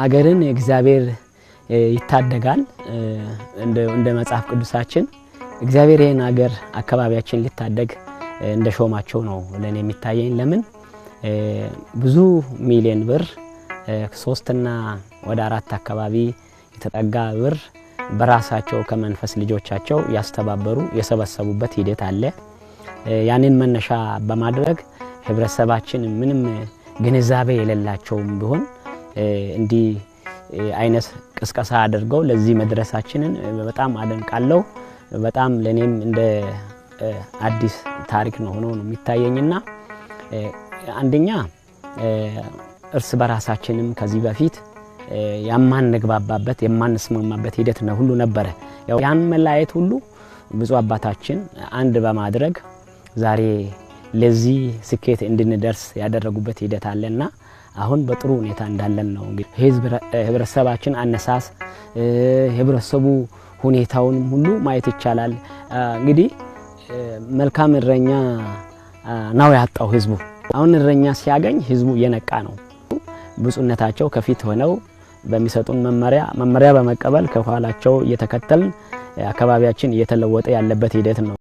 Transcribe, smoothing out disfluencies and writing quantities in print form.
አገርን እግዚአብሔር ይታደጋል እንደ መጽሐፍ ቅዱሳችን እግዚአብሔር ይሄን አገር አካባቢያችን ሊታደግ እንደ ሾማቸው ነው ለኔ የሚታየኝ ለምን ብዙ ሚሊዮን ብር 3 እና ወደ 4 አካባቢ የተጠጋ ብር በራሳቸው ከመንፈስ ልጆቻቸው ያስተባበሩ የሰበሰቡበት ሂደት አለ ያንን መነሻ በማድረግ ህብረተሰባችን ምንም ግንዛቤ የሌላቸውም ቢሆን እንዲ አይነት ቅስቀሳ አድርገው ለዚህ መድረሳችንን በጣም አደንቃለሁ በጣም ለኔም እንደ አዲስ ታሪክ ነው ሆኖ የሚታየኝና አንደኛ እርስ በራሳችንም ከዚህ በፊት ያማን ነግባባበት የማንስማማበት ሂደት ነው ሁሉ ነበር ያው ያን መላእክት ሁሉ ብዙ አባታችን አንድ በማድረግ ዛሬ ለዚህ ስኬት እንድንደርስ ያደረጉበት ሂደት አለና አሁን በጥሩ ሁኔታ እንዳለን ነው እንግዲህ ህብረተሰባችን አነሳስ ህብረተሰቡ ሁኔታውን ሁሉ ማየት ይቻላል እንግዲህ መልካም እረኛ ነው ያጣው ህዝቡ አሁን እረኛ ሲያገኝ ህዝቡ የነቃ ነው ብፁዕነታቸው ከፊት ሆነው በሚሰጡን መመሪያ በመቀበል ከኋላቸው እየተከተልን አካባቢያችን እየተለወጠ ያለበት ሂደት ነው